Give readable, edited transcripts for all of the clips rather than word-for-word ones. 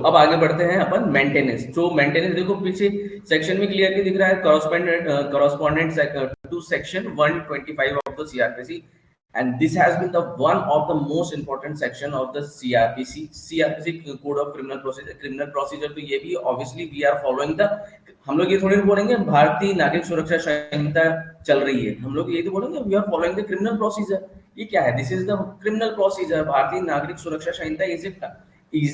अब आगे बढ़ते हैं अपन मेंटेनेंस। तो मेंटेनेंस देखो पीछे सेक्शन में क्लियरली दिख रहा है, correspondent to section 125 of the CRPC, and this has been the one of the most important section of the CRPC Code of Criminal Procedure। Criminal procedure तो ये भी obviously we are following the, हम लोग ये थोड़ी बोलेंगे भारतीय नागरिक सुरक्षा संहिता चल रही है, हम लोग ये तो बोलेंगे we are following the criminal procedure. ये क्या है? This is the criminal procedure. Bharatiya Nagarik Suraksha Sanhita is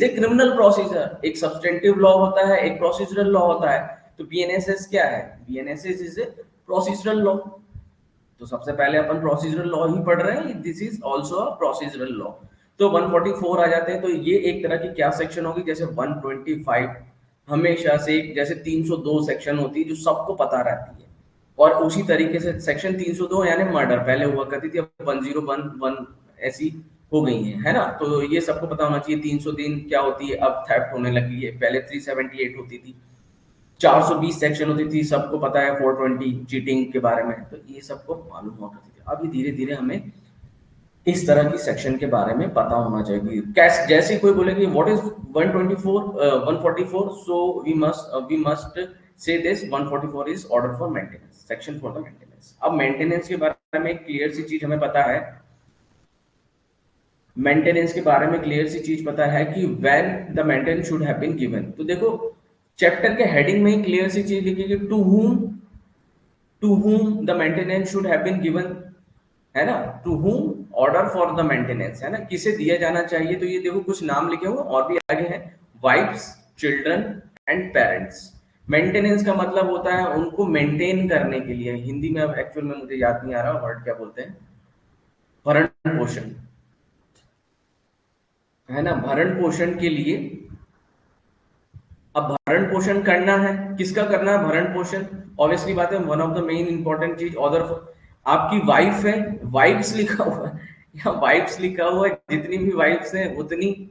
a criminal procedure. एक सब्सटेंटिव लॉ होता है, एक प्रोसीजरल लॉ होता है। तो बीएनएसएस क्या है? BNSS is a procedural law. तो सबसे पहले अपन प्रोसीजरल लॉ ही पढ़ रहे हैं, this is also a procedural law. तो 144 आ जाते हैं। तो ये एक तरह की क्या सेक्शन होगी? जैसे 125 हमेशा से, जैसे 302 सेक्शन होती है जो सबको पता रहती है, और उसी तरीके से सेक्शन 302 यानी मर्डर पहले हुआ करती थी, अब 1011 ऐसी हो गई है ना। तो ये सबको पता होना चाहिए 303 क्या होती है, अब थेफ्ट होने लगी है, पहले 378 होती थी, 420 सेक्शन होती थी, सबको पता है 420 चीटिंग के बारे में, तो ये सबको मालूम हुआ करती थी। अभी धीरे धीरे हमें इस तरह की सेक्शन के बारे में पता होना चाहिए। कैसे जैसे कोई बोले कि what is 144, so we must say this 144 is order for maintenance, section for the maintenance. अब मेंटेनेंस के बारे में एक क्लियर सी चीज हमें पता है, मेंटेनेंस के बारे में क्लियर सी चीज पता है कि when the maintenance should have been given. तो देखो चैप्टर के हेडिंग में ही क्लियर सी चीज लिखी कि to whom the maintenance should have been given, है ना। To whom order for the maintenance, है ना, किसे दिया जाना चाहिए। तो ये देखो कुछ नाम लिखे हुए और भी आगे हैं, wives, children and parents. Maintenance का मतलब होता है उनको मेंटेन करने के लिए, हिंदी में अब एक्चुअल में मुझे याद नहीं आ रहा वर्ड क्या बोलते हैं, भरण पोषण, है ना, भरण पोषण के लिए। अब भरण पोषण करना है, किसका करना है भरण पोषण? ऑब्वियसली बात है, one of the main important चीज ऑर्डर, आपकी वाइफ है, वाइफ्स लिखा हुआ है या वाइफ्स लिखा हुआ है, जितनी भी वाइफ्स हैं उतनी,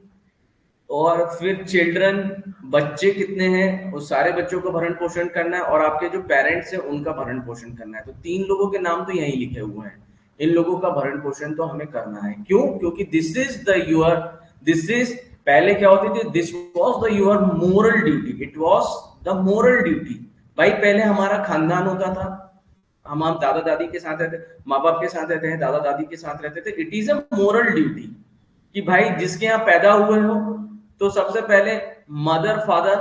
और फिर चिल्ड्रन, बच्चे कितने हैं उस सारे बच्चों का भरण पोषण करना है, और आपके जो पेरेंट्स हैं उनका भरण पोषण करना है। तो 3 लोगों के नाम तो यही लिखे हुए हैं, इन लोगों का भरण पोषण तो हमें करना है। क्यों? क्योंकि दिस इज पहले क्या होती थी, this was the your moral duty, it was the moral duty. भाई पहले हमारा खानदान होता था, हम आप दादा दादी के साथ रहते, माँ बाप के साथ रहते हैं, दादा दादी के साथ रहते थे, it is a moral duty कि भाई जिसके यहाँ पैदा हुए हो तो सबसे पहले मदर फादर,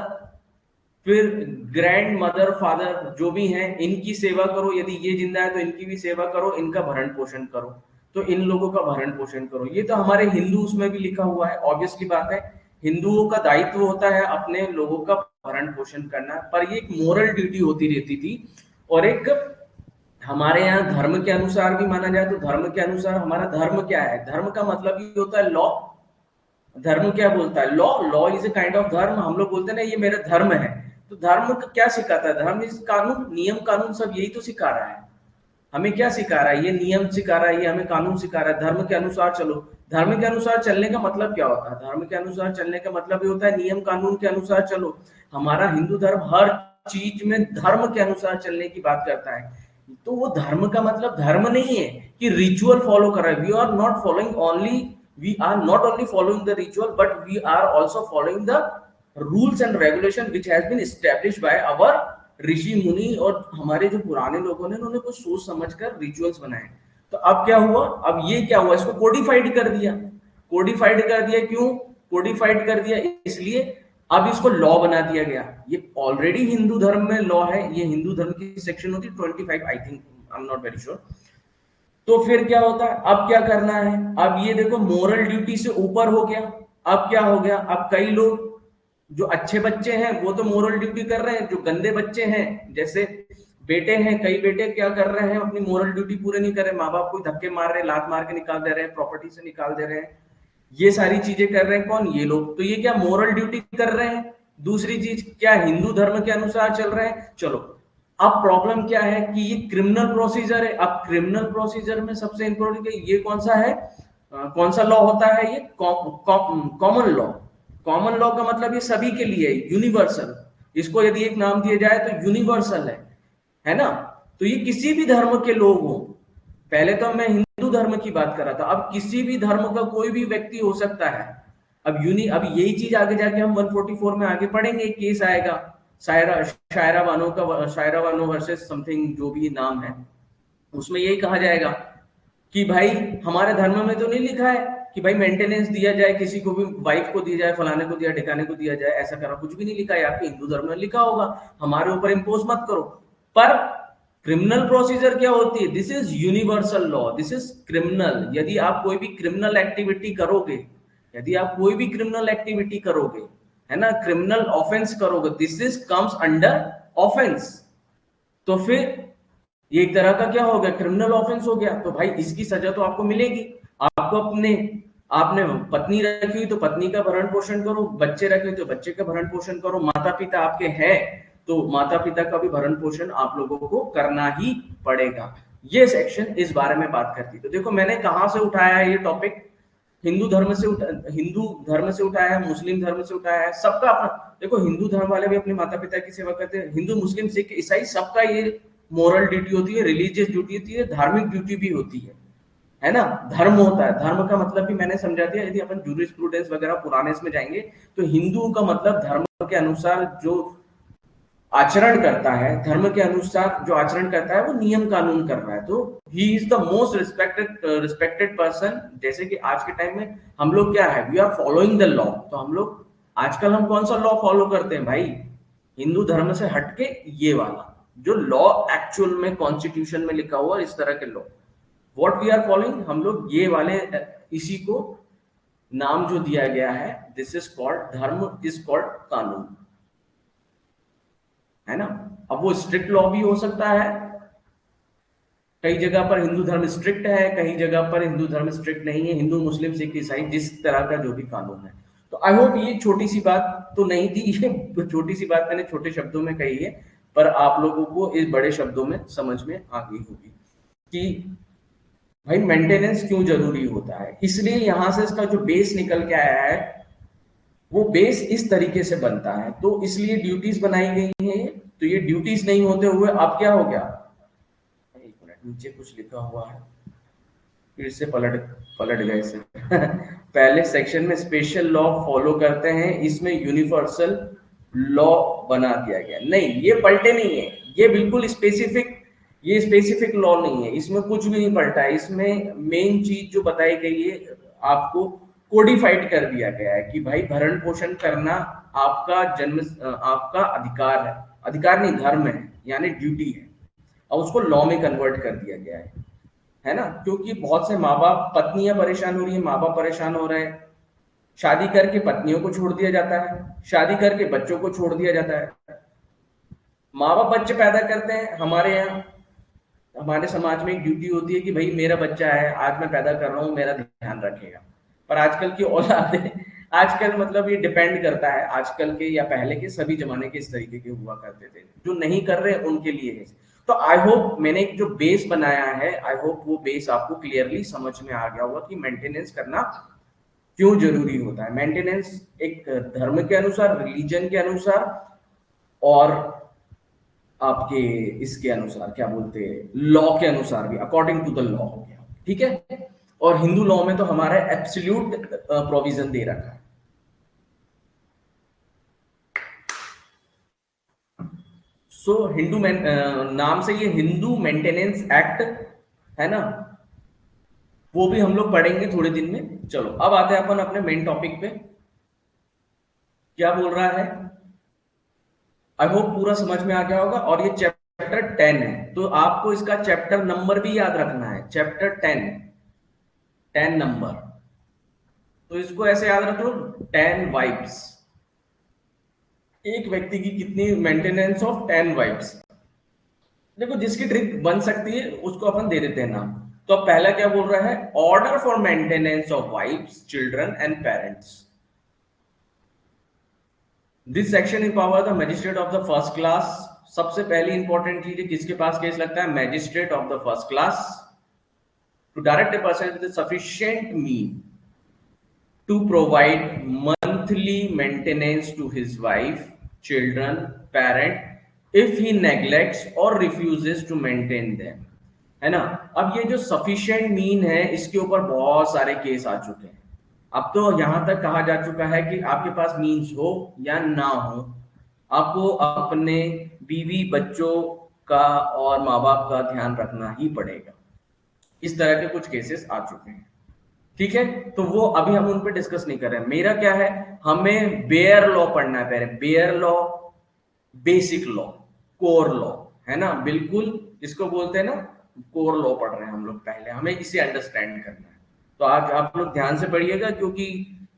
फिर ग्रैंड मदर फादर जो भी हैं इनकी सेवा करो, यदि ये जिंदा है तो इनकी भी सेवा करो, इनका भरण पोषण करो, तो इन लोगों का भरण पोषण करो। ये तो हमारे हिंदू उसमें भी लिखा हुआ है, ऑब्वियसली बात है, हिंदुओं का दायित्व होता है अपने लोगों का भरण पोषण करना, पर ये एक मोरल ड्यूटी होती रहती थी। और एक हमारे यहाँ धर्म के अनुसार भी माना जाए तो धर्म के अनुसार हमारा धर्म क्या है? धर्म का मतलब ये होता है लॉ। धर्म क्या बोलता है? Law. Law is a kind of धर्म। हम लोग बोलते हैं ना ये मेरा धर्म है, तो धर्म क्या सिखाता है? धर्म इज कानून, नियम कानून सब यही तो सिखा रहा है हमें। क्या सिखा रहा है? ये नियम सिखा रहा है, ये हमें कानून सिखा रहा है, धर्म के अनुसार चलो। धर्म के अनुसार चलने का मतलब क्या होता है? धर्म के अनुसार चलने का मतलब ये होता है नियम कानून के अनुसार चलो। हमारा हिंदू धर्म हर चीज में धर्म के अनुसार चलने की बात करता है। तो वो धर्म का मतलब धर्म नहीं है कि रिचुअल फॉलो कर रहा है। We are not only following the ritual, but we are also following the rules and regulation which has been establish by our ऋषि मुनि, और हमारे जो पुराने लोगों ने उन्होंने कुछ सोच समझकर रिचुअल्स बनाए। तो अब क्या हुआ? अब ये क्या हुआ? इसको कोडिफाइड कर दिया। कोडिफाइड कर दिया क्यों? कोडिफाइड कर दिया इसलिए अब इसको लॉ बना दिया गया। ये ऑलरेडी हिंदू धर्म में लॉ है, ये हिंदू धर्म की सेक्शन होती है 25 I think, I am not very sure. तो फिर क्या होता है? अब क्या करना है? अब ये देखो मोरल ड्यूटी से ऊपर हो गया। अब क्या हो गया? अब कई लोग जो अच्छे बच्चे हैं वो तो मोरल ड्यूटी कर रहे हैं, जो गंदे बच्चे हैं जैसे बेटे हैं, कई बेटे क्या कर रहे हैं? अपनी मोरल ड्यूटी पूरे नहीं कर रहे, माँ बाप को धक्के मार रहे, लात मार के निकाल दे रहे हैं, प्रॉपर्टी से निकाल दे रहे हैं, ये सारी चीजें कर रहे हैं। कौन? ये लोग। तो ये क्या मोरल ड्यूटी कर रहे हैं? दूसरी चीज क्या? हिंदू धर्म के अनुसार चल रहे हैं। चलो अब प्रॉब्लम क्या है कि ये क्रिमिनल प्रोसीजर है। अब क्रिमिनल प्रोसीजर में सबसे इंपॉर्टेंट ये कौन सा है? कौन सा लॉ होता है? ये कॉमन लॉ। कॉमन लॉ का मतलब ये सभी के लिए है, यूनिवर्सल। इसको यदि एक नाम दिया जाए तो यूनिवर्सल है ना। तो ये किसी भी धर्म के लोग हो, पहले तो मैं हिंदू धर्म की बात कर रहा था, अब किसी भी धर्म का कोई भी व्यक्ति हो सकता है, अब यही चीज आगे जाके हम 144 में आगे पढ़ेंगे, केस आएगा शायरा बानो वर्सेस समथिंग जो भी नाम है, उसमें यही कहा जाएगा कि भाई हमारे धर्म में तो नहीं लिखा है कि भाई मेंटेनेंस दिया जाए, किसी को भी वाइफ को दिया जाए, फलाने को दिया, ठिकाने को दिया जाए, ऐसा करा कुछ भी नहीं लिखा है। आपके हिंदू धर्म में लिखा होगा, हमारे ऊपर इम्पोज मत करो। पर क्रिमिनल प्रोसीजर क्या होती है? This is universal law, this is criminal. यदि आप कोई भी क्रिमिनल एक्टिविटी करोगे, यदि आप कोई भी क्रिमिनल एक्टिविटी करोगे, है ना, क्रिमिनल ऑफेंस करोगे, this is comes under offence, तो फिर ये एक तरह का क्या हो गया? क्रिमिनल ऑफेंस हो गया। तो भाई इसकी सजा तो आपको मिलेगी। आपको आपने पत्नी रखी हुई तो पत्नी का भरण पोषण करो, बच्चे रखे तो बच्चे का भरण पोषण करो, माता पिता आपके हैं तो माता पिता का भी भरण पोषण आप लोगों को करना ही पड़ेगा। ये सेक्शन इस बारे में बात करती है। तो देखो मैंने कहां से उठाया है ये टॉपिक? हिंदू धर्म से उठाया है, मुस्लिम धर्म से उठाया है, सबका अपना। देखो हिंदू धर्म वाले भी अपने माता पिता की सेवा करते हैं, हिंदू मुस्लिम सिख ईसाई सबका ये मोरल ड्यूटी होती है, रिलीजियस ड्यूटी होती है, धार्मिक ड्यूटी भी होती है ना। धर्म होता है, धर्म का मतलब भी मैंने समझा दिया। यदि अपन जूरिस्प्रूडेंस वगैरह पुराने इसमें जाएंगे तो हिंदू का मतलब धर्म के अनुसार जो आचरण करता है, धर्म के अनुसार जो आचरण करता है वो नियम कानून कर रहा है, तो he is the most respected person. जैसे कि आज के टाइम में हम लोग क्या है, we are following the law. तो हम लोग आजकल हम कौन सा लॉ फॉलो करते हैं भाई? हिंदू धर्म से हटके ये वाला जो लॉ एक्चुअल में कॉन्स्टिट्यूशन में लिखा हुआ, इस तरह के law what we are following, हम लोग ये वाले, इसी को नाम जो दिया गया है, दिस इज कॉल्ड धर्म, इज कॉल्ड कानून, है ना। अब वो स्ट्रिक्ट लॉ भी हो सकता है, कई जगह पर हिंदू धर्म स्ट्रिक्ट है, कई जगह पर हिंदू धर्म स्ट्रिक्ट नहीं है, हिंदू मुस्लिम सिख ईसाई जिस तरह का जो भी कानून है। तो आई होप ये छोटी सी बात तो नहीं थी, ये छोटी सी बात मैंने छोटे शब्दों में कही है, पर आप लोगों को इस बड़े शब्दों में समझ में आ गई होगी कि भाई मेंटेनेंस क्यों जरूरी होता है। इसलिए यहां से इसका जो बेस निकल के आया है वो बेस इस तरीके से बनता है, तो इसलिए ड्यूटीज बनाई गई हैं। तो ये ड्यूटीज नहीं होते हुए अब क्या हो गया, एक मिनट, नीचे कुछ लिखा हुआ है, फिर से पलट पलट गए से पहले सेक्शन में स्पेशल लॉ फॉलो करते हैं, इसमें यूनिवर्सल लॉ बना दिया गया। नहीं, ये पलटे नहीं है, ये बिल्कुल स्पेसिफिक, ये स्पेसिफिक लॉ नहीं है, इसमें कुछ भी नहीं पलटा है। इसमें मेन चीज जो बताई गई है आपको कोडिफाइड कर दिया गया है कि भाई भरण पोषण करना आपका आपका अधिकार है, अधिकार नहीं धर्म है, यानी ड्यूटी है, और उसको लॉ में कन्वर्ट कर दिया गया है ना। क्योंकि बहुत से माँ बाप, पत्नियां परेशान हो रही है, माँ बाप परेशान हो रहे हैं, शादी करके पत्नियों को छोड़ दिया जाता है, शादी करके बच्चों को छोड़ दिया जाता है। माँ बाप बच्चे पैदा करते हैं, हमारे यहाँ हमारे समाज में एक ड्यूटी होती है कि भाई मेरा बच्चा है, आज मैं पैदा कर रहा हूँ, मेरा ध्यान रखेगा। पर आजकल की औलाद आजकल मतलब ये डिपेंड करता है, आजकल के या पहले के सभी जमाने के इस तरीके के हुआ करते थे, जो नहीं कर रहे उनके लिए है। तो आई होप मैंने एक जो बेस बनाया है, आई होप वो बेस आपको क्लियरली समझ में आ गया होगा कि मेंटेनेंस करना क्यों जरूरी होता है। मेंटेनेंस एक धर्म के अनुसार, रिलीजन के अनुसार, और आपके इसके अनुसार क्या बोलते हैं, लॉ के अनुसार भी, अकॉर्डिंग टू द लॉ हो गया, ठीक है। और हिंदू लॉ में तो हमारा एब्सोल्यूट प्रोविजन दे रखा है। सो हिंदू नाम से ये हिंदू मेंटेनेंस एक्ट है ना, वो भी हम लोग पढ़ेंगे थोड़े दिन में। चलो अब आते हैं अपन अपने मेन टॉपिक पे, क्या बोल रहा है। आई होप पूरा समझ में आ गया होगा। और ये चैप्टर 10 है, तो आपको इसका चैप्टर नंबर भी याद रखना है, चैप्टर 10, 10 नंबर। तो इसको ऐसे याद रख लो, 10 वाइब्स। एक व्यक्ति की कितनी मेंटेनेंस ऑफ 10 वाइब्स। देखो जिसकी ट्रिक बन सकती है उसको अपन दे देते हैं नाम। तो अब पहला क्या बोल रहा है, order for maintenance of wives, children and parents. This section empower the magistrate of the first class. सबसे पहली इंपॉर्टेंट चीज है, किसके पास केस लगता है, magistrate of the first class, to direct a person with sufficient mean to provide monthly maintenance to his wife, children, parent if he neglects or refuses to maintain them, है ना। अब ये जो सफिशिएंट मीन है, इसके ऊपर बहुत सारे केस आ चुके हैं, अब तो यहां तक कहा जा चुका है कि आपके पास मीन्स हो या ना हो, आपको अपने बीवी बच्चों का और माँ बाप का ध्यान रखना ही पड़ेगा। इस तरह के कुछ केसेस आ चुके हैं, ठीक है। तो वो अभी हम उन पे डिस्कस नहीं कर रहे हैं। मेरा क्या है, हमें बेयर लॉ पढ़ना है पहले, bare law, basic law, core law, है ना, बिल्कुल इसको बोलते हैं ना, कोर लॉ पढ़ रहे हैं हम लोग पहले, हमें इसे अंडरस्टैंड करना है। तो आज आप लोग ध्यान से पढ़िएगा, क्योंकि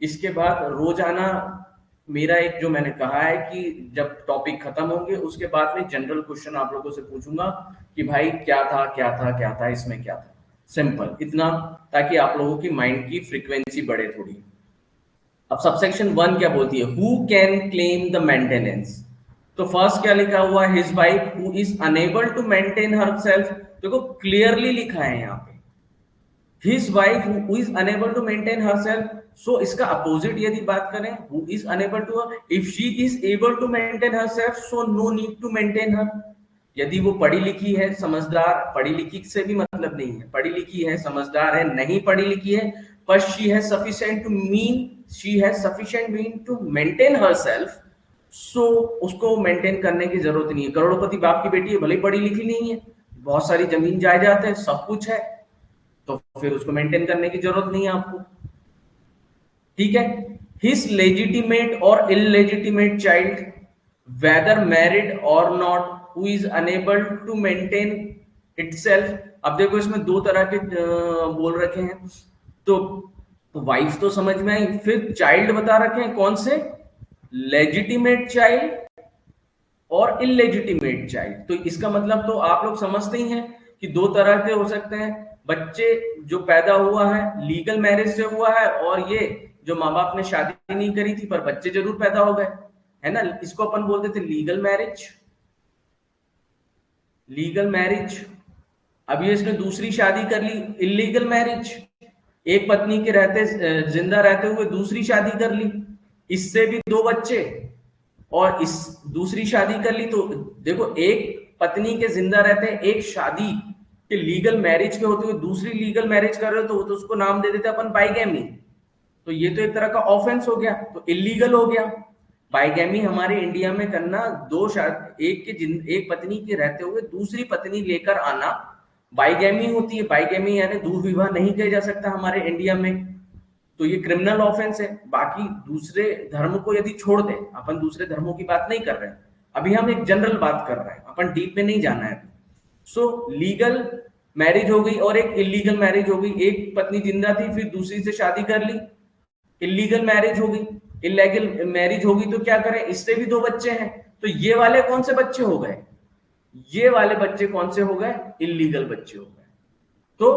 इसके बाद रोजाना मेरा एक जो मैंने कहा है कि जब टॉपिक खत्म होंगे उसके बाद में जनरल क्वेश्चन आप लोगों से पूछूंगा कि भाई क्या था क्या था क्या था, इसमें क्या था, सिंपल इतना, ताकि आप लोगों की माइंड की फ्रीक्वेंसी बढ़े थोड़ी। अब सबसेक्शन 1 क्या बोलती है, who can claim the maintenance. तो फर्स्ट क्या लिखा हुआ है, his wife who is unable to maintain herself. देखो क्लियरली लिखा है यहाँ पे, his wife who is unable to maintain herself। so इसका अपोजिट यदि बात करें, who is unable to, if she is able to maintain herself so no need to maintain her। यदि वो पढ़ी लिखी है समझदार, पढ़ी लिखी से भी मतलब नहीं है, पढ़ी लिखी है समझदार है, नहीं पढ़ी लिखी है पर she has sufficient to mean, she has sufficient mean to maintain herself, so उसको मेंटेन करने की जरूरत नहीं है। करोड़पति बाप की बेटी है, भले पढ़ी लिखी नहीं है, बहुत सारी जमीन जायदाद है, सब कुछ है, तो फिर उसको मेंटेन करने की जरूरत नहीं है आपको, ठीक है। हिज लेजिटिमेट और इलेजिटिमेट चाइल्ड वेदर मैरिड और not who is unable to maintain itself. अब देखो इसमें दो तरह के बोल रखे हैं, तो वाइफ तो समझ में आई, फिर चाइल्ड बता रखे हैं कौन से, लेजिटिमेट चाइल्ड और इलेजिटिमेट चाइल्ड। तो इसका मतलब तो आप लोग समझते ही हैं कि दो तरह के हो सकते हैं, बच्चे जो पैदा हुआ है लीगल मैरिज से हुआ है, और ये जो माँ बाप ने शादी नहीं करी थी पर बच्चे जरूर पैदा हो गए, है ना, इसको अपन बोलते थे लीगल मैरिज, लीगल मैरिज। अब ये इसने दूसरी शादी कर ली, इलीगल मैरिज, एक पत्नी के रहते जिंदा रहते हुए दूसरी शादी कर ली, इससे भी दो बच्चे, और इस दूसरी शादी कर ली। तो देखो एक पत्नी के जिंदा रहते हैं, एक शादी के लीगल मैरिज के होते हुए दूसरी लीगल मैरिज कर रहे हो, तो उसको नाम दे देते अपन बाइगैमी। तो ये तो एक तरह का ऑफेंस हो गया, तो इलीगल हो गया। बाइगैमी हमारे इंडिया में करना, दो शादी, एक पत्नी के रहते हुए दूसरी पत्नी लेकर आना बाइगैमी होती है। बाइगैमी यानी दूर विवाह नहीं किया जा सकता हमारे इंडिया में, तो ये क्रिमिनल ऑफेंस है। बाकी दूसरे धर्म को यदि छोड़ दे, अपन दूसरे धर्मों की बात नहीं कर रहे हैं, अभी हम एक जनरल बात कर रहे हैं, अपन डीप में नहीं जाना है। सो लीगल मैरिज हो गई और एक इलीगल मैरिज हो गई, एक पत्नी जिंदा थी फिर दूसरी से शादी कर ली, इलीगल मैरिज हो गई। इलीगल मैरिज होगी तो क्या करें, इससे भी दो बच्चे हैं, तो ये वाले कौन से बच्चे हो गए, ये वाले बच्चे कौन से हो गए, इलीगल बच्चे हो गए। तो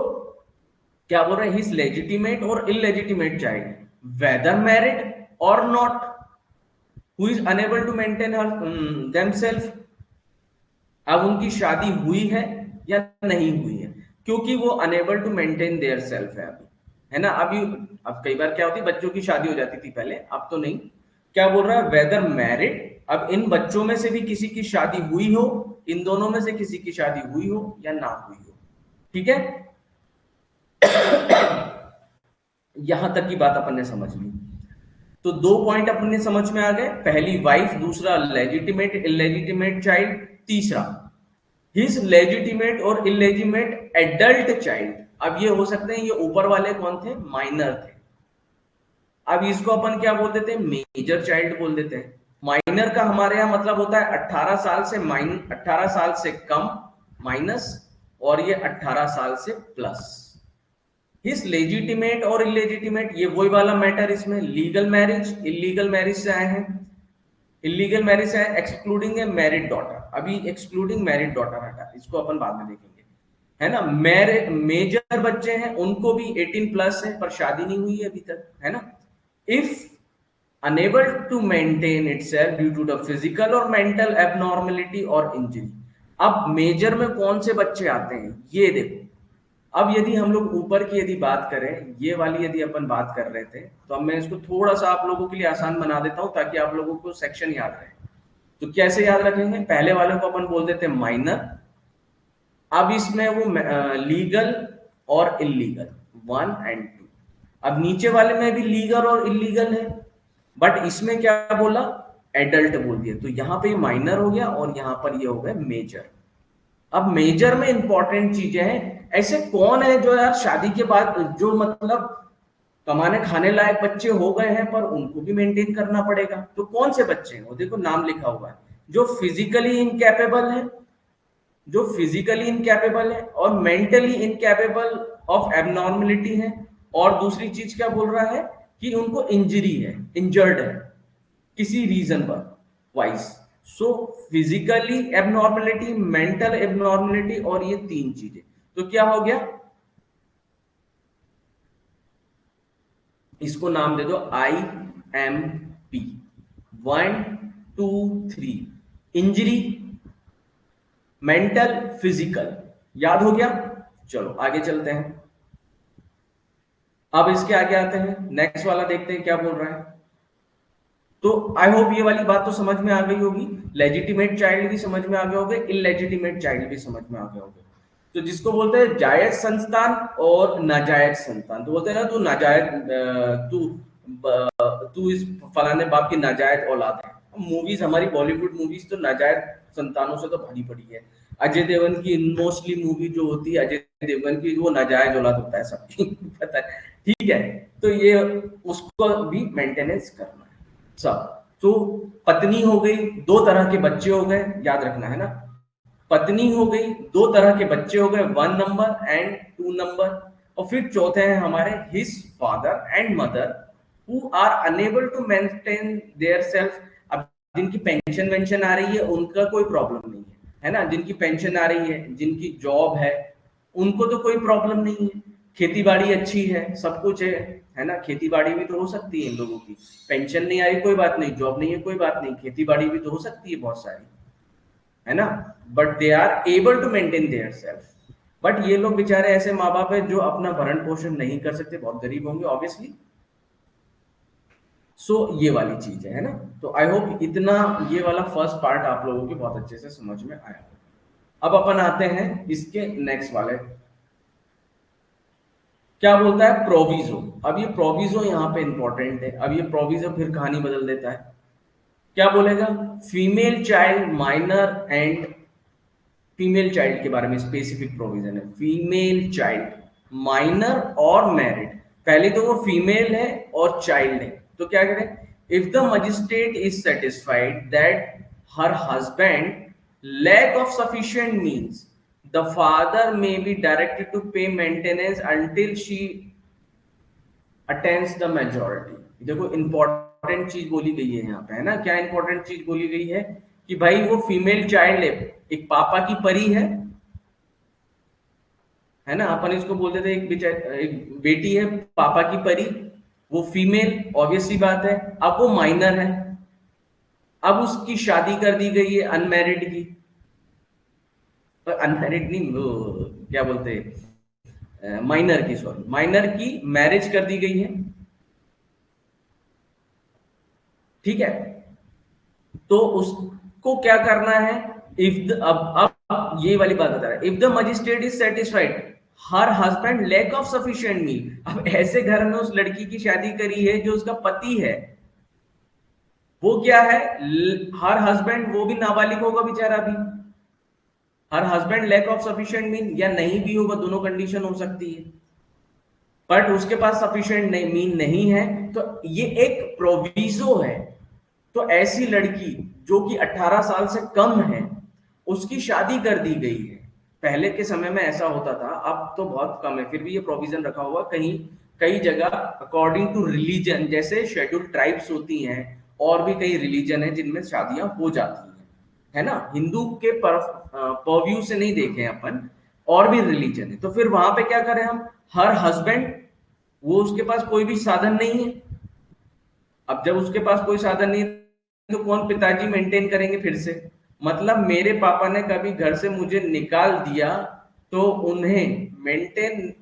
क्या बोल रहे हैं, हिज लेजिटिमेट और इलेजिटिमेट चाइल्ड वेदर मैरिड और not who is unable to maintain her themself. अब उनकी शादी हुई है या नहीं हुई है, क्योंकि वो unable to maintain their self है अभी, है ना। अभी अब कई बार क्या होती है, बच्चों की शादी हो जाती थी पहले, अब तो नहीं। क्या बोल रहा है, वेदर मैरिड, अब इन बच्चों में से भी किसी की शादी हुई हो, इन दोनों में से किसी की शादी हुई हो या ना हुई हो, ठीक है। यहां तक की बात अपन ने समझ ली। तो दो पॉइंट अपन ने समझ में आ गए, पहली वाइफ, दूसरा लेजिटिमेट इलेजिटिमेट चाइल्ड, तीसरा हिज लेजिटिमेट और इलेजिटिमेट एडल्ट चाइल्ड। अब ये हो सकते हैं, ये ऊपर वाले कौन थे, माइनर थे। अब इसको अपन क्या बोल देते हैं, मेजर चाइल्ड बोल देते हैं। माइनर का हमारे यहां मतलब होता है 18 साल से 18 साल से कम माइनस, और ये 18 साल से प्लस। हिज लेजिटिमेट और इलेजिटिमेट, ये वही वाला मैटर, इसमें लीगल मैरिज इलीगल मैरिज से आए हैं, इलीगल मैरिज से आए एक्सक्लूडिंग ए मैरिड डॉटर। अभी एक्सक्लूडिंग मैरिड डॉटर हटा, इसको अपन बाद में देखेंगे, है ना। मेजर बच्चे हैं उनको भी 18 प्लस है पर शादी नहीं हुई है अभी तक, है ना। If unable to maintain itself due to the physical और मेंटल एबनॉर्मेलिटी और इंजरी। अब मेजर में कौन से बच्चे आते हैं, ये देखो। अब यदि हम लोग ऊपर की यदि बात करें, ये वाली यदि अपन बात कर रहे थे, तो अब मैं इसको थोड़ा सा आप लोगों के लिए आसान बना देता हूं ताकि आप लोगों को सेक्शन याद रहे। तो कैसे याद रखेंगे, पहले वाले को अपन बोल देते हैं माइनर। अब इसमें वो लीगल और इलीगल 1 और 2, अब नीचे वाले में भी लीगल और इलीगल है, बट इसमें क्या बोला, एडल्ट बोल दिया, तो यहाँ पे माइनर हो गया और यहाँ पर ये हो गया मेजर। अब मेजर में इंपॉर्टेंट चीजें हैं, ऐसे कौन है जो यार शादी के बाद जो मतलब कमाने खाने लायक बच्चे हो गए हैं पर उनको भी मेंटेन करना पड़ेगा, तो कौन से बच्चे हैं, वो देखो नाम लिखा हुआ है, जो फिजिकली इनकैपेबल है, जो फिजिकली इनकैपेबल है और मेंटली इनकैपेबल ऑफ एबनॉर्मलिटी है, और दूसरी चीज क्या बोल रहा है कि उनको इंजरी है, इंजर्ड है किसी रीजन पर वाइज। सो फिजिकली एबनॉर्मलिटी, मेंटल एबनॉर्मलिटी और ये तीन चीजें, तो क्या हो गया, इसको नाम दे दो IMP 1 2 3, इंजरी, मेंटल, फिजिकल। याद हो गया, चलो आगे चलते हैं। अब इसके आगे आते हैं, नेक्स्ट वाला देखते हैं क्या बोल रहा है। तो आई होप ये वाली बात तो समझ में आ गई होगी, लेजिटिमेट चाइल्ड भी समझ में आ गए होगे, इलेजिटिमेट चाइल्ड भी समझ में आ गए होगे। तो जिसको बोलते हैं जायज संतान और नाजायज संतान, तो बोलते हैं ना तू नाजायज, तू इस फलाने बाप की नाजायज औलाद है। मूवीज, हमारी बॉलीवुड मूवीज तो नाजायज संतानों से तो भरी पड़ी है। अजय देवगन की मोस्टली मूवी जो होती है अजय देवगन की, वो नाजायज औलाद होता है सबकी पता है, ठीक है। तो ये उसको भी मेंटेनेंस करना है सब। तो पत्नी हो गई, दो तरह के बच्चे हो गए, याद रखना है ना, पत्नी हो गई, दो तरह के बच्चे हो गए, 1 नंबर एंड 2 नंबर। और फिर चौथे हैं हमारे his father and mother who are unable to maintain their self. अब जिनकी पेंशन वेंशन आ रही है उनका कोई प्रॉब्लम नहीं है ना, जिनकी पेंशन आ रही है, जिनकी जॉब है, उनको तो कोई प्रॉब्लम नहीं है, खेती बाड़ी अच्छी है, सब कुछ है ना, खेती बाड़ी भी तो हो सकती है इन लोगों की, पेंशन नहीं आ रही कोई बात नहीं, जॉब नहीं है कोई बात नहीं, खेती बाड़ी भी तो हो सकती है बहुत सारी, है ना, but they are able to maintain their self. But ये लोग बेचारे ऐसे माँ बाप है जो अपना भरण पोषण नहीं कर सकते, बहुत गरीब होंगे ऑब्वियसली। सो ये वाली चीज है ना। तो आई होप इतना ये वाला फर्स्ट पार्ट आप लोगों के बहुत अच्छे से समझ में आया। अब अपन आते हैं इसके नेक्स्ट वाले, क्या बोलता है प्रोविजो। अब ये प्रोविजो यहाँ पे इंपॉर्टेंट है, अब ये प्रोविजो फिर कहानी बदल देता है। क्या बोलेगा, female child minor and, female child के बारे में स्पेसिफिक प्रोविजन है, फीमेल चाइल्ड माइनर और मैरिड। पहले तो वो फीमेल है और चाइल्ड है, तो क्या करें, if the magistrate is satisfied that her husband lack of sufficient means, the father may be directed to pay maintenance until she attains the majority. देखो इंपॉर्टेंट चीज बोली गई है यहाँ पे, है ना, क्या इंपॉर्टेंट चीज बोली गई है कि भाई वो फीमेल चाइल्ड है, एक पापा की परी है ना, अपन इसको बोलते थे एक बेटी है पापा की परी, वो फीमेल, ऑब्वियस सी बात है। अब वो माइनर है, अब उसकी शादी कर दी गई है अनमैरिड की, अनमैरिड नहीं, वो क्या बोलते हैं, माइनर की, सॉरी माइनर की मैरिज कर दी गई है, ठीक है। तो उसको क्या करना है, इफ द अब ये वाली बात बता रहा है, if the magistrate is satisfied her husband lack of sufficient meal. अब ऐसे घर में उस लड़की की शादी करी है जो उसका पति है, वो क्या है, हर हस्बैंड, वो भी नाबालिग होगा बेचारा भी, her husband lack of sufficient mean, या नहीं भी होगा, दोनों कंडीशन हो सकती है, बट उसके पास सफिशिएंट नहीं मीन नहीं है, तो ये एक प्रोविजो है। तो ऐसी लड़की जो कि 18 साल से कम है, उसकी शादी कर दी गई है, पहले के समय में ऐसा होता था, अब तो बहुत कम है, फिर भी ये प्रोविजन रखा हुआ कहीं कई जगह अकॉर्डिंग टू रिलीजन, जैसे शेड्यूल ट्राइब्स होती हैं और भी कई रिलीजन है जिनमें शादियां हो जाती हैं, है ना, हिंदू के परव्यू से नहीं देखे अपन, और भी रिलीजन है, तो फिर वहां पे क्या करें हम, हर हस्बैंड, वो उसके पास कोई भी साधन नहीं है, अब जब उसके पास कोई साधन नहीं तो कौन पिताजी मेंटेन करेंगे फिर से, मतलब मेरे पापा ने कभी घर से मुझे निकाल दिया तो उन्हें मेंटेन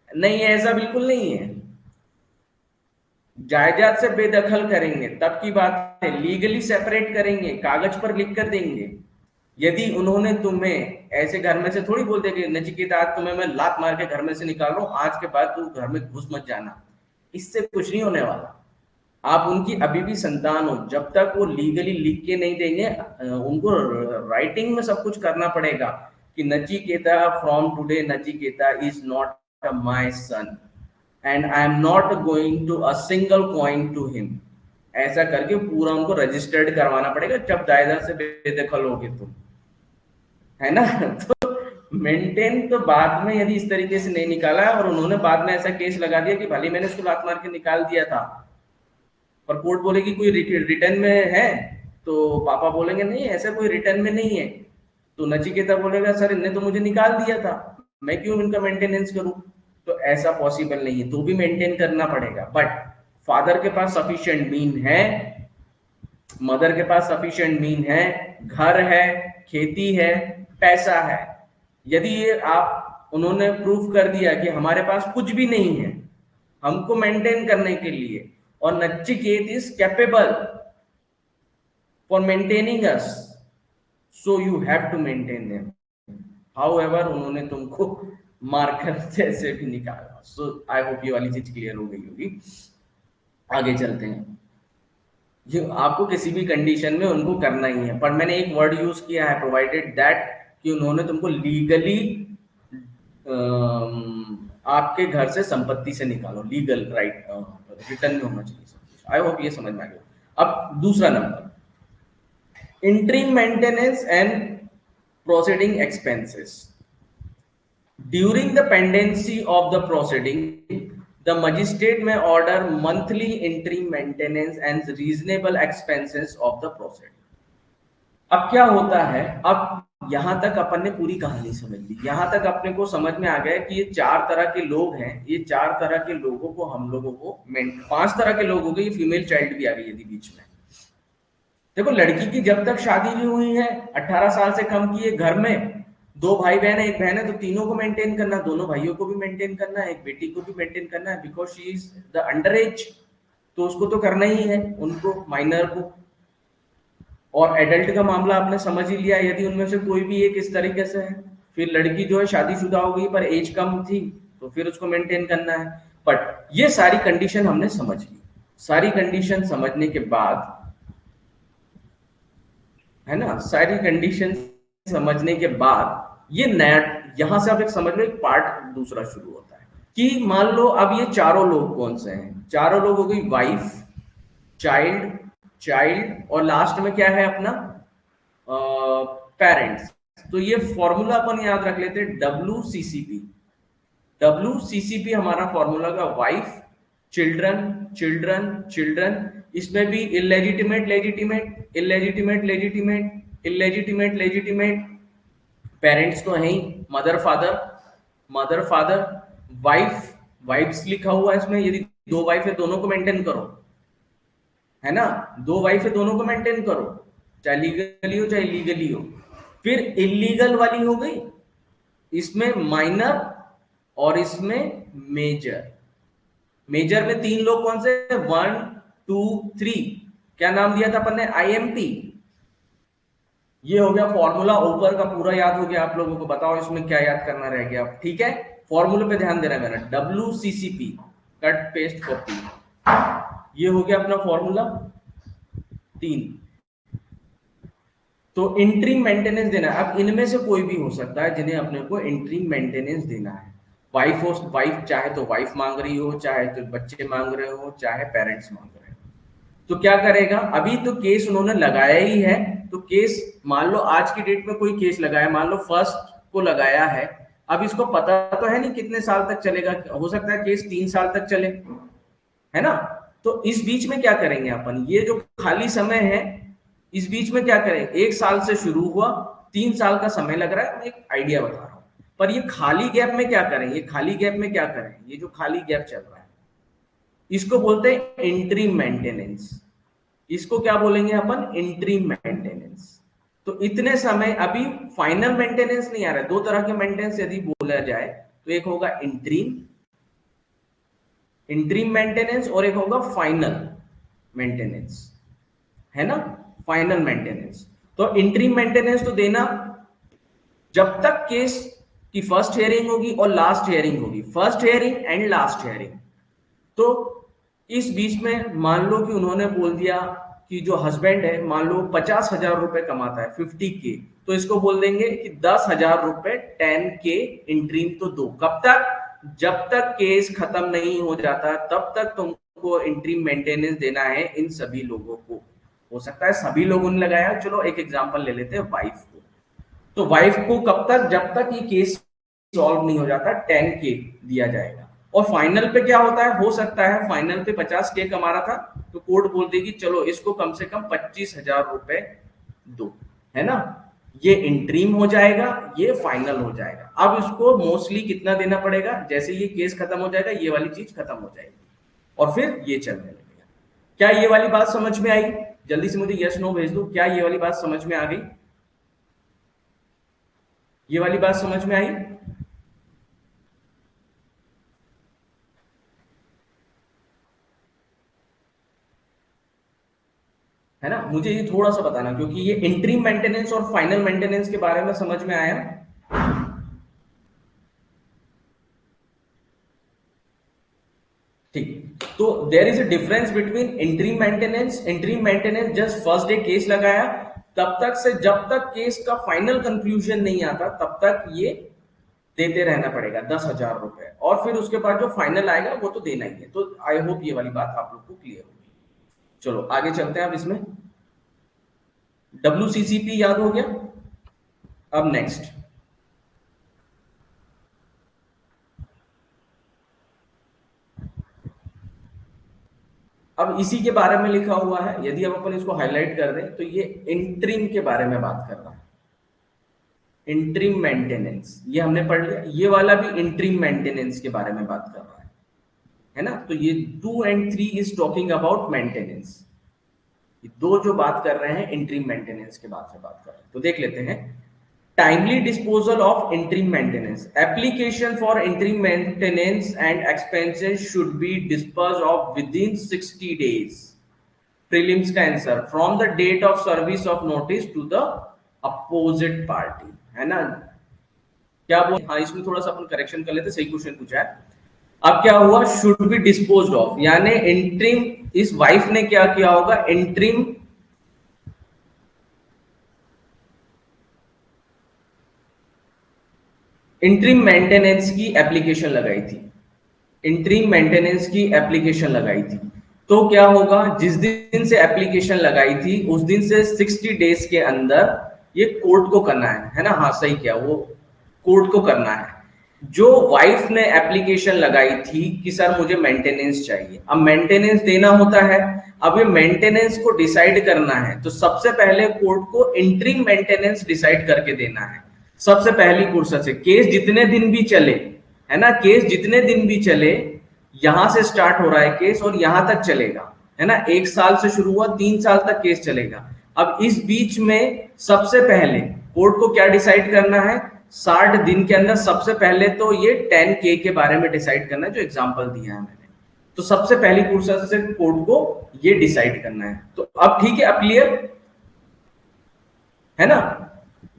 नहीं है, ऐसा बिल्कुल नहीं है, जायदाद से बेदखल करेंगे तब की बात है, लीगली सेपरेट करेंगे, कागज पर लिख कर देंगे, यदि उन्होंने तुम्हें ऐसे घर में से थोड़ी बोलते कि नचिकेता आज तुम्हें मैं लात मार के घर में से निकाल रहा हूं, आज के बाद तू घर में घुस मत जाना, इससे कुछ नहीं होने वाला। आप उनकी अभी भी संतान हो, जब तक वो लीगली लिख के नहीं देंगे, उनको राइटिंग में सब कुछ करना पड़ेगा कि Nachiketa from today Nachiketa is not my son and I am not going to a single coin to him. ऐसा करके पूरा उनको रजिस्टर्ड करवाना पड़ेगा जब दायरा से बेदखल होगे तुम, है ना। तो मेंटेन तो बाद में यदि इस तरीके से नहीं निकाला है और उन्होंने बाद में ऐसा केस लगा दिया कि भले मैंने उसको लात मार के निकाल दिया था, पर कोर्ट बोलेगी कोई रिटर्न में है, तो पापा बोलेंगे नहीं ऐसा कोई रिटर्न में नहीं है, तो नचिकेता बोलेगा सर इनने तो मुझे निकाल दिया था, मैं क्यों इनका मेंटेनेंस करूं। तो ऐसा पॉसिबल नहीं है, तो भी मेंटेन करना पड़ेगा। बट फादर के पास सफिशिएंट मीन है, मदर के पास सफिशिएंट मीन है, घर है, खेती है, पैसा है। यदि ये आप उन्होंने प्रूफ कर दिया कि हमारे पास कुछ भी नहीं है हमको मेंटेन करने के लिए, और Nachiket is capable for maintaining us, so you have to maintain them. However उन्होंने तुमको मारकर जैसे भी निकाला। सो आई होप ये वाली चीज क्लियर हो गई होगी। आगे चलते हैं। ये आपको किसी भी कंडीशन में उनको करना ही है, पर मैंने एक वर्ड यूज किया है प्रोवाइडेड दैट, कि उन्होंने तुमको लीगली आपके घर से संपत्ति से निकालो, लीगल राइट रिटर्न में होना चाहिए सब कुछ। आई होप ये समझ में आ गया। अब दूसरा number, interim maintenance and proceeding expenses. During the pendency of the proceeding the magistrate may order monthly interim maintenance and reasonable expenses of the proceeding। अब क्या होता है, अब यहां तक अपन ने पूरी कहानी समझ ली, यहां तक अपने को समझ में आ गया कि ये चार तरह के लोग हैं, ये चार तरह के लोगों को हम लोगों को पांच तरह के लोग हो गए, फीमेल चाइल्ड भी आ गई यदि बीच में। देखो लड़की की जब तक शादी नहीं हुई है, 18 साल से कम की है, घर में दो भाई बहन है, एक बहन है, तो तीनों को मेंटेन करना, दोनों भाइयों को भी मेंटेन करना है, एक बेटी को भी मेंटेन करना है, because she is the under as, तो उसको तो करना ही है, उनको माइनर को। और एडल्ट का मामला आपने समझ ही लिया, यदि उनमें से कोई भी एक इस तरीके से है, फिर लड़की जो है शादीशुदा हो गई पर एज कम थी, तो फिर उसको मेंटेन करना है। बट ये सारी कंडीशन हमने समझ ली। सारी कंडीशन समझने के बाद, है ना, सारी कंडीशन समझने के बाद ये नया, यहां से आप एक समझ लो, एक पार्ट दूसरा शुरू होता है कि मान लो अब ये चारों लोग कौन से हैं, चारों लोग हो गई वाइफ, चाइल्ड, चाइल्ड, और लास्ट में क्या है अपना पेरेंट्स। तो ये फॉर्मूला अपन याद रख लेते हैं, WCCP। WCCP हमारा फॉर्मूला का वाइफ, चिल्ड्रन, चिल्ड्रन, चिल्ड्रन, इसमें भी illegitimate, legitimate, illegitimate, legitimate, illegitimate, legitimate, parents तो है ही, mother father, mother father, wife, wife's लिखा हुआ है इसमें, यदि दो वाइफ है दोनों को मेंटेन करो, है ना, दो वाइफ है दोनों को मेंटेन करो, चाहे लीगली हो चाहे इलीगली हो। फिर इलीगल वाली हो गई, इसमें माइनर और इसमें मेजर। मेजर में तीन लोग कौन से, 1 2 3, क्या नाम दिया था अपन ने, IMP। ये हो गया फॉर्मूला, ऊपर का पूरा याद हो गया आप लोगों को। बताओ इसमें क्या याद करना रह गया, ठीक है। फॉर्मूले पे ध्यान देना है मेरा, WCCP, कट पेस्ट कॉपी, ये हो गया अपना फॉर्मूला 3। तो इंट्रीम मेंटेनेंस देना है। अब इनमें से कोई भी हो सकता है जिन्हें अपने को इंट्रीम मेंटेनेंस देना है। वाइफ हो, वाइफ चाहे तो वाइफ मांग रही हो, चाहे तो बच्चे मांग रहे हो, चाहे पेरेंट्स मांग रहे हो, तो क्या करेगा, अभी तो केस उन्होंने लगाया ही है, तो केस मान लो आज की डेट में कोई केस लगाया, मान लो फर्स्ट को लगाया है, अब इसको पता तो है नहीं कितने साल तक चलेगा, हो सकता है केस 3 साल तक चले, है ना। तो इस बीच में क्या करेंगे अपन, ये जो खाली समय है इस बीच में क्या करें, 1 साल से शुरू हुआ, 3 साल का समय लग रहा है, मैं एक आइडिया बता रहा हूं, पर ये खाली गैप में क्या करें, ये खाली गैप में क्या करें, ये जो खाली गैप चल रहा है इसको बोलते हैं इंट्रीम मेंटेनेंस। इसको क्या बोलेंगे अपन, इंट्रीम मेंटेनेंस। तो इतने समय अभी फाइनल मेंटेनेंस नहीं आ रहा है, दो तरह के मेंटेनेंस यदि बोला जाए तो एक होगा इंट्रीम, इंट्रीम मेंटेनेंस, और एक होगा फाइनल मेंटेनेंस, है ना, फाइनल मेंटेनेंस। तो इंटरिम मेंटेनेंस तो देना जब तक केस की फर्स्ट हियरिंग होगी और लास्ट हियरिंग होगी, first hearing and last hearing. तो इस बीच में मान लो कि उन्होंने बोल दिया कि जो हस्बैंड है मान लो 50,000 रुपए कमाता है, 50K, तो इसको बोल देंगे कि 10,000 रुपए 10K इंट्रीम तो दो। कब तक? जब तक केस खत्म नहीं हो जाता तब तक तुमको इंट्रीम मेंटेनेंस देना है इन सभी लोगों को। हो सकता है सभी लोगों ने लगाया, चलो एक एग्जांपल ले लेते हैं वाइफ को। तो वाइफ को कब तक? जब तक ये केस सॉल्व नहीं हो जाता 10K दिया जाएगा। और फाइनल पे क्या होता है? हो सकता है फाइनल पे 50K कमा रहा था तो कोर्ट बोल देगी चलो इसको कम से कम 25,000 रुपए दो, है ना। ये इंट्रीम हो जाएगा, ये फाइनल हो जाएगा। अब इसको मोस्टली कितना देना पड़ेगा? जैसे ये केस खत्म हो जाएगा ये वाली चीज खत्म हो जाएगी और फिर ये चलने लगेगा। क्या ये वाली बात समझ में आई? जल्दी से मुझे यस नो भेज दो, क्या ये वाली बात समझ में आ गई? ये वाली बात समझ में आई? है ना। मुझे ये थोड़ा सा बताना क्योंकि ये इंट्रीम मेंटेनेंस और फाइनल मेंटेनेंस के बारे में समझ में आया। ठीक, तो there is a difference between interim maintenance. Interim maintenance just first day case लगाया तब तक से जब तक केस का फाइनल कंक्लूजन नहीं आता तब तक ये देते रहना पड़ेगा 10,000 रुपए, और फिर उसके बाद जो फाइनल आएगा वो तो देना ही है। तो आई होप ये वाली बात आप लोग को क्लियर होगी। चलो आगे चलते हैं। अब इसमें WCCP याद हो गया। अब नेक्स्ट, अब इसी के बारे में लिखा हुआ है। यदि अब अपन इसको हाईलाइट कर दें तो ये इंट्रीम के बारे में बात कर रहा है। इंट्रीम मेंटेनेंस ये हमने पढ़ लिया, ये वाला भी इंट्रीम मेंटेनेंस के बारे में बात कर रहा है ना। तो ये 2 and 3 is talking about maintenance. ये दो जो बात कर रहे हैं इंट्रीम मेंटेनेंस के बारे में बात कर रहे हैं। तो देख लेते हैं। Timely disposal of interim maintenance. Application for interim maintenance and expenses should be disposed of within 60 days। Prelims का answer, from the date of service of notice to the opposite party, है ना। क्या बोल, हाँ इसमें थोड़ा सा अपन correction कर लेते, सही क्वेश्चन पूछा है। अब क्या हुआ? शुड बी डिस्पोज्ड ऑफ, यानी इंट्रीम, इस वाइफ ने क्या किया होगा? इंट्रीम इंट्रीम मेंटेनेंस की एप्लीकेशन लगाई थी। इंट्रीम मेंटेनेंस की एप्लीकेशन लगाई थी। तो क्या होगा? जिस दिन से एप्लीकेशन लगाई थी उस दिन से 60 डेज के अंदर ये कोर्ट को करना है ना। हाँ सही किया, वो कोर्ट को करना है। जो वाइफ ने एप्लीकेशन लगाई थी कि सर मुझे मेंटेनेंस चाहिए, अब मेंटेनेंस देना होता है। अब ये मेंटेनेंस को डिसाइड करना है तो सबसे पहले कोर्ट को इंट्रीम मेंटेनेंस डिसाइड करके देना है। सबसे पहली फुर्सत से केस जितने दिन भी चले, है ना, केस जितने दिन भी चले, यहां से स्टार्ट हो रहा है केस और यहां तक चलेगा, है ना। 1 साल से शुरू हुआ, 3 साल तक केस चलेगा। अब इस बीच में सबसे पहले कोर्ट को क्या डिसाइड करना है? 60 दिन के अंदर सबसे पहले तो ये 10K के बारे में डिसाइड करना है, जो एग्जांपल दिया है मैंने। तो सबसे पहली फुर्सत से कोर्ट को ये डिसाइड करना है। तो अब ठीक है, अब क्लियर है ना।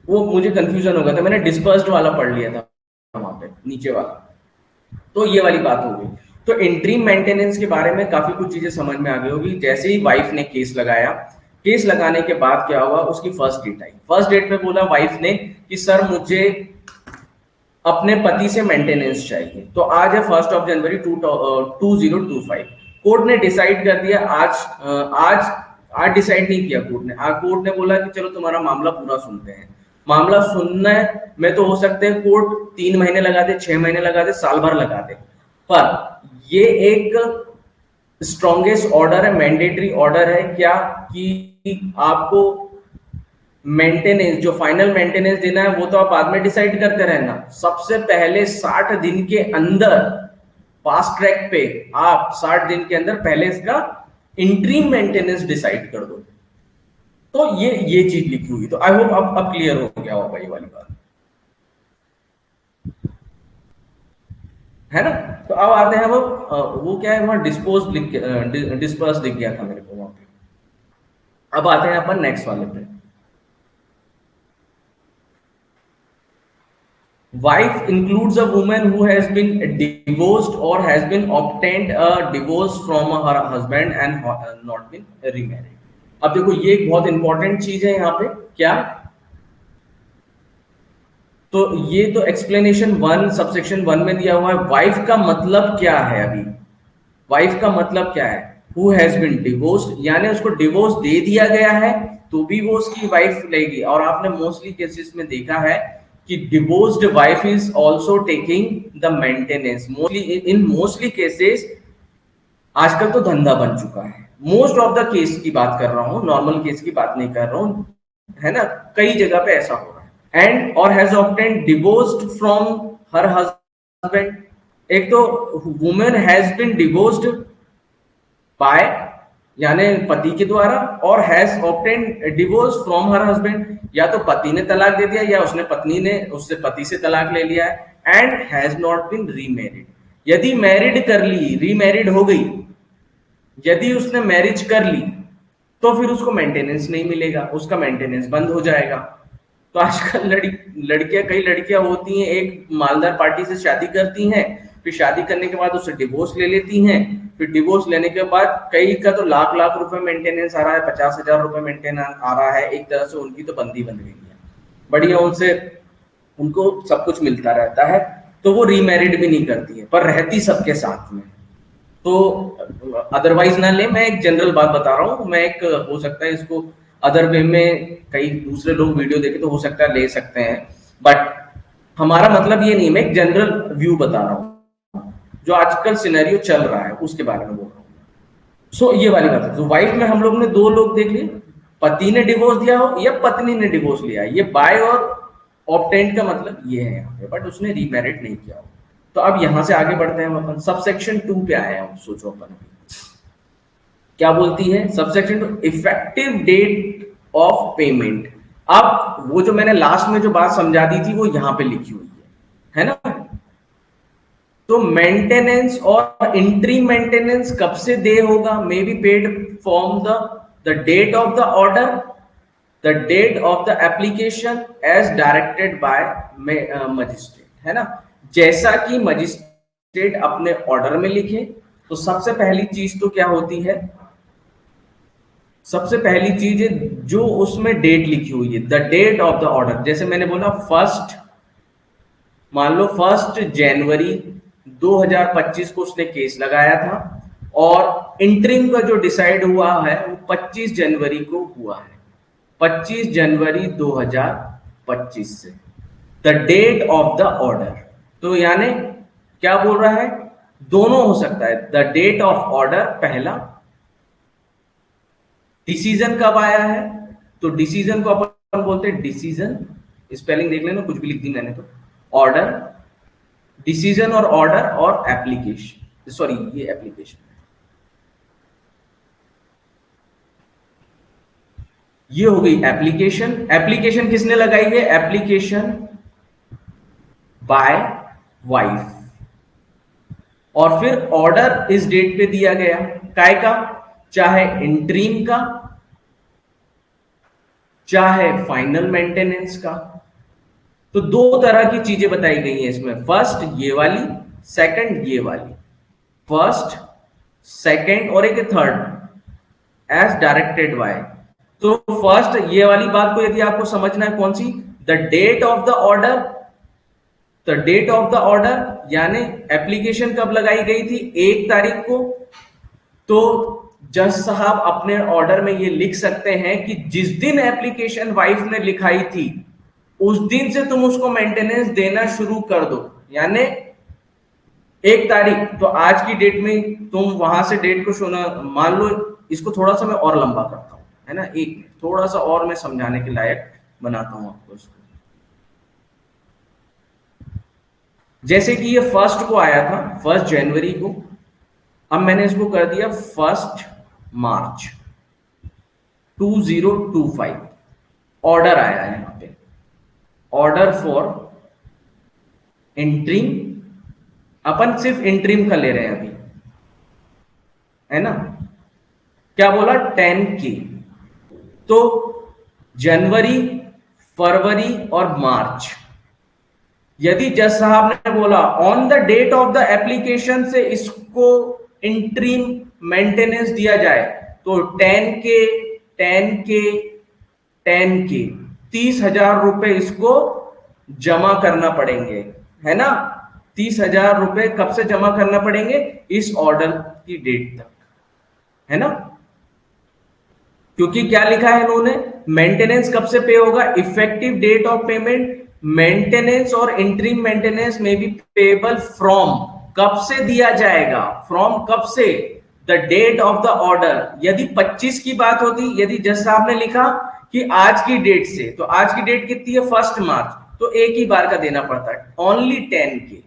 वो मुझे कंफ्यूजन हो गया था, मैंने डिस्पर्स्ड वाला पढ़ लिया था वहां पे नीचे वाला। तो ये वाली बात हो गई। तो इंट्रीम मेंटेनेंस के बारे में काफी कुछ चीजें समझ में आ गई होगी। जैसे ही वाइफ ने केस लगाया, केस लगाने के बाद क्या हुआ? उसकी फर्स्ट डेट आई। फर्स्ट डेट पे बोला वाइफ ने कि सर मुझे अपने पति से मेंटेनेंस चाहिए। तो आज है 1 जनवरी 2025। कोर्ट ने डिसाइड कर दिया आज डिसाइड नहीं किया कोर्ट ने। आज कोर्ट ने बोला कि चलो तुम्हारा मामला पूरा सुनते हैं। मामला सुनने में तो हो सकते हैं कोर्ट 3 महीने लगा दे, 6 महीने लगा दे, साल भर लगा दे, पर ये एक स्ट्रॉन्गेस्ट ऑर्डर है, मैंडेटरी ऑर्डर है क्या कि आपको मेंटेनेंस, जो फाइनल मेंटेनेंस देना है वो तो आप बाद में डिसाइड करते रहना। सबसे पहले 60 दिन के अंदर, फास्ट ट्रैक पे आप 60 दिन के अंदर पहले इसका इंट्रीम मेंटेनेंस डिसाइड कर दो। तो ये चीज लिखी हुई। तो आई होप अब क्लियर हो गया होगा ये वाली बात, है ना। तो अब आते हैं वो क्या है, वहां डिस्पर्स लिख गया था मेरे को वहां पे। अब आते हैं अपन नेक्स्ट वाले पे। Wife includes a woman who has been divorced or has been obtained a divorce from her husband and not been remarried. अब देखो ये एक बहुत इंपॉर्टेंट चीज है यहाँ पे क्या, तो ये तो एक्सप्लेनेशन वन सबसेक्शन वन में दिया हुआ है। वाइफ का मतलब क्या है अभी, वाइफ का मतलब क्या है, हु हैज बीन डिवोर्स्ड, यानी उसको डिवोर्स दे दिया गया है तो भी वो उसकी वाइफ रहेगी। और आपने मोस्टली केसेस में देखा है कि divorced wife is also taking the maintenance, mostly in mostly cases. आजकल तो धंधा बन चुका है, मोस्ट ऑफ द केस की बात कर रहा हूं, नॉर्मल केस की बात नहीं कर रहा हूं, है ना, कई जगह पे ऐसा हो रहा है। एंड और has obtained divorced from her husband, एक तो women has been divorced by यानी पति के द्वारा, और has obtained divorce from her husband, या तो पति ने तलाक दे दिया या उसने पत्नी ने उससे पति से तलाक ले लिया है। And has not been remarried, यदि मैरिड कर ली, रीमैरिड हो गई, यदि उसने मैरिज कर ली तो फिर उसको मेंटेनेंस नहीं मिलेगा, उसका मेंटेनेंस बंद हो जाएगा। तो आजकल लड़कियां, कई लड़कियां होती हैं, एक मालदार पार्टी से शादी करती हैं, फिर शादी करने के बाद उससे डिवोर्स ले लेती हैं, फिर डिवोर्स लेने के बाद कई का तो लाख लाख रुपए मेंटेनेंस आ रहा है, 50,000 रुपए मेंटेनेंस आ रहा है, एक तरह से उनकी तो बंदी बन गई है, बढ़िया उनसे उनको सब कुछ मिलता रहता है, तो वो रीमैरिड भी नहीं करती है पर रहती सबके साथ में। तो अदरवाइज ना ले, मैं एक जनरल बात बता रहा हूँ, मैं एक हो सकता है इसको अदर वे में कई दूसरे लोग वीडियो देखे तो हो सकता है ले सकते हैं, बट हमारा मतलब ये नहीं, मैं एक जनरल व्यू बता रहा हूँ, जो आजकल सिनेरियो चल रहा है उसके बारे में बोल रहा हूँ। सो ये वाली बात है। तो वाइफ में हम लोग ने दो लोग देख लिए, पति ने डिवोर्स दिया हो या पत्नी ने डिवोर्स लिया, ये बाय और ऑब्टेंड का मतलब ये है यहाँ पे, बट उसने रीमैरिड नहीं किया हो। तो अब यहां से आगे बढ़ते हैं अपन सबसेक्शन 2 पे आए हैं, सोचो अपन क्या बोलती है subsection 2, effective date of payment. अब वो जो मैंने लास्ट में जो बात समझा दी थी वो यहां पे लिखी हुई है ना। तो मेंटेनेंस और इंट्री मेंटेनेंस कब से दे होगा, may be paid from the date of the order, the date of the application as directed by magistrate, है ना। जैसा कि मजिस्ट्रेट अपने ऑर्डर में लिखे, तो सबसे पहली चीज तो क्या होती है, सबसे पहली चीज है जो उसमें डेट लिखी हुई है, the date of the order. जैसे मैंने बोला फर्स्ट, मान लो 1 जनवरी 2025 को उसने केस लगाया था, और इंटरिम का जो डिसाइड हुआ है वो 25 जनवरी को हुआ है, 25 जनवरी 2025 से the date of the order. तो यानी क्या बोल रहा है, दोनों हो सकता है, द डेट ऑफ ऑर्डर पहला, डिसीजन कब आया है, तो डिसीजन को अपन बोलते हैं डिसीजन, स्पेलिंग देख लेना, कुछ भी लिख दी मैंने तो, ऑर्डर, डिसीजन और ऑर्डर और एप्लीकेशन, सॉरी ये एप्लीकेशन, ये हो गई एप्लीकेशन। एप्लीकेशन किसने लगाई है, एप्लीकेशन बाय वाइफ, और फिर ऑर्डर इस डेट पे दिया गया, काय का, चाहे इंट्रीम का चाहे फाइनल मेंटेनेंस का। तो दो तरह की चीजें बताई गई हैं इसमें, फर्स्ट ये वाली, सेकंड ये वाली, फर्स्ट सेकंड और एक थर्ड एज डायरेक्टेड बाय। तो फर्स्ट ये वाली बात को यदि आपको समझना है, कौन सी, the date of the order, the date of the order यानी एप्लीकेशन कब लगाई गई थी, 1 तारीख को। तो जज साहब अपने ऑर्डर में ये लिख सकते हैं कि जिस दिन एप्लीकेशन वाइफ ने लिखाई थी उस दिन से तुम उसको मेंटेनेंस देना शुरू कर दो, यानी 1 तारीख, तो आज की डेट में तुम वहां से डेट को सुना, मान लो, इसको थोड़ा सा मैं और लंबा करता हूं, है ना, एक थोड़ा सा और मैं समझाने के लायक बनाता हूं आपको इसको। जैसे कि ये फर्स्ट को आया था, 1 जनवरी को, अब मैंने इसको कर दिया 1 मार्च 2025, ऑर्डर आया है यहां पे, ऑर्डर फॉर इंट्रीम, अपन सिर्फ इंट्रीम का ले रहे हैं अभी, है ना। क्या बोला, 10K। तो जनवरी, फरवरी और मार्च, यदि जज साहब ने बोला on the date of the application से इसको इंट्रीम मेंटेनेंस दिया जाए, तो 10K 10K 10K 30,000 रुपए इसको जमा करना पड़ेंगे, है ना। 30,000 रुपए कब से जमा करना पड़ेंगे? इस ऑर्डर की डेट तक, है ना। क्योंकि क्या लिखा है इन्होंने, मेंटेनेंस कब से पे होगा, effective date of payment. Maintenance और इंटरिम मेंटेनेंस में भी पेबल फ्रॉम, कब से दिया जाएगा, फ्रॉम कब से, the date of the order. यदि 25 की बात होती, यदि जज साहब ने लिखा कि आज की डेट से, तो आज की डेट कितनी है, 1 मार्च, तो एक ही बार का देना पड़ता है, ओनली 10K।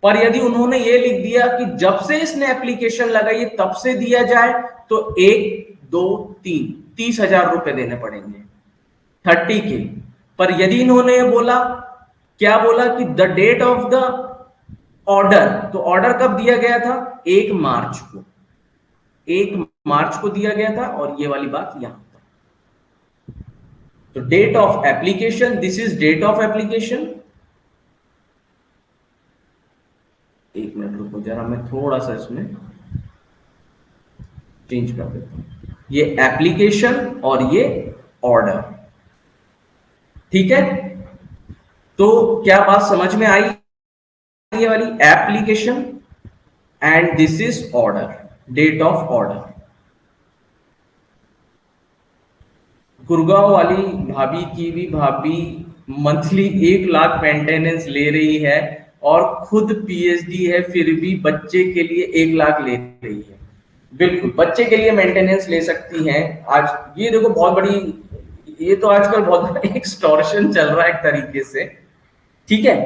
पर यदि उन्होंने ये लिख दिया कि जब से इसने एप्लीकेशन लगाई तब से दिया जाए, तो 1 2 3 30,000 रुपए देने पड़ेंगे, 30K। पर यदि इन्होंने ये बोला, क्या बोला कि the date of the order, तो ऑर्डर कब दिया गया था, 1 मार्च को, 1 मार्च को दिया गया था, और ये वाली बात यहां पर। तो date of application, this is date of application. एक मिनट रुको जरा, मैं थोड़ा सा इसमें चेंज कर देता हूं, ये एप्लीकेशन और ये ऑर्डर, ठीक है। तो क्या बात समझ में आई, ये वाली application and this is order, date of order. Gurgaon वाली भाभी की भी, भाभी मंथली 1 लाख मेंटेनेंस ले रही है और खुद पीएचडी है, फिर भी बच्चे के लिए 1 लाख ले रही है। बिल्कुल बच्चे के लिए मेंटेनेंस ले सकती हैं। आज ये देखो बहुत बड़ी, ये तो आजकल बहुत बड़ा एक्सटॉर्शन चल रहा है एक तरीके से, ठीक है।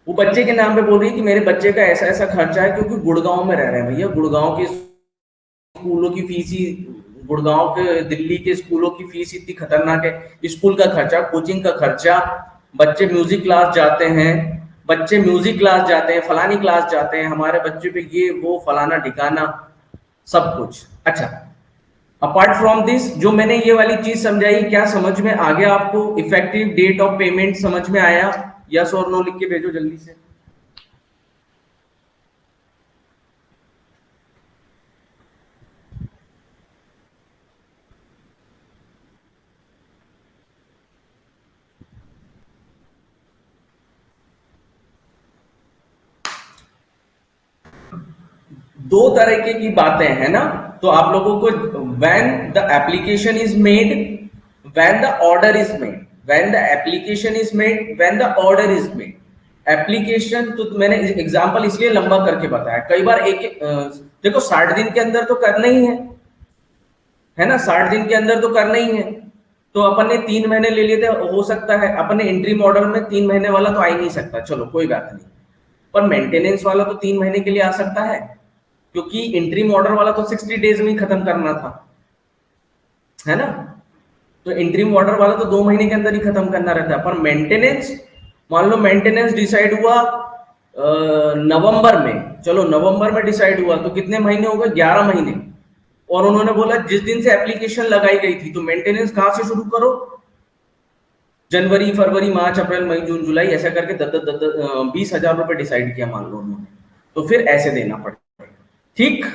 वो बच्चे के नाम पे बोल रही है कि मेरे बच्चे का ऐसा ऐसा खर्चा है, क्योंकि गुड़गांव में रह रहे हैं भैया, गुड़गांव के स्कूलों की फीस ही, गुड़गांव के दिल्ली के स्कूलों की फीस इतनी खतरनाक है। स्कूल का खर्चा, कोचिंग का खर्चा, बच्चे म्यूजिक क्लास जाते हैं, बच्चे म्यूजिक क्लास जाते हैं, फलानी क्लास जाते हैं, हमारे बच्चे पे ये वो फलाना ठिकाना सब कुछ। अच्छा, अपार्ट फ्रॉम दिस, जो मैंने ये वाली चीज समझाई, क्या समझ में आ गया आपको? इफेक्टिव डेट ऑफ पेमेंट समझ में आया? यस और नो लिख के भेजो जल्दी से। दो तरीके की बातें हैं ना, तो आप लोगों को, when the application is made, when the order is made, when the application is made, when the order is made. Application तो मैंने एग्जांपल इसलिए लंबा करके बताया, कई बार देखो 60 दिन के अंदर तो करना ही है ना, 60 दिन के अंदर तो करना ही है। तो अपन ने 3 महीने ले लिए थे, हो सकता है अपन ने एंट्री मॉडल में 3 महीने वाला तो आ ही नहीं सकता, चलो कोई बात नहीं। पर मेंटेनेंस वाला तो 3 महीने के लिए आ सकता है, क्योंकि इंट्रीम ऑर्डर वाला तो 60 डेज में ही खत्म करना था, है ना। तो इंट्रीम ऑर्डर वाला तो 2 महीने के अंदर ही खत्म करना रहता है। पर मेंटेनेंस, मान लो मेंटेनेंस डिसाइड हुआ नवंबर में, चलो नवंबर में डिसाइड हुआ, तो कितने महीने हो गए, 11 महीने। और उन्होंने बोला जिस दिन से एप्लीकेशन लगाई गई थी, तो मेंटेनेंस कहां से शुरू करो, जनवरी फरवरी मार्च अप्रैल मई जून जुलाई, ऐसा करके 20,000 रुपए डिसाइड किया मान लो उन्होंने, तो फिर ऐसे देना पड़ेगा, ठीक।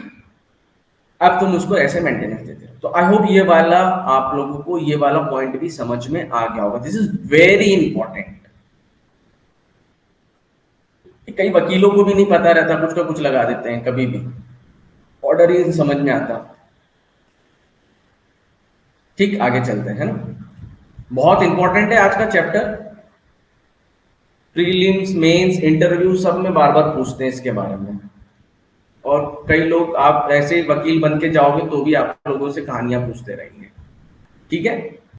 अब तुम उसको ऐसे मेंटेनेंस देते हो। तो आई होप ये वाला आप लोगों को, ये वाला पॉइंट भी समझ में आ गया होगा। This is very important. कई वकीलों को भी नहीं पता रहता, कुछ का कुछ लगा देते हैं, कभी भी ऑर्डर ही समझ में आता। ठीक, आगे चलते हैं ना। बहुत इंपॉर्टेंट है आज का चैप्टर। प्रीलिम्स, मेंस, इंटरव्यू सब में बार बार पूछते हैं इसके बारे में। और कई लोग, आप ऐसे वकील बन के जाओगे तो भी आप लोगों से कहानियां पूछते रहेंगे, ठीक है।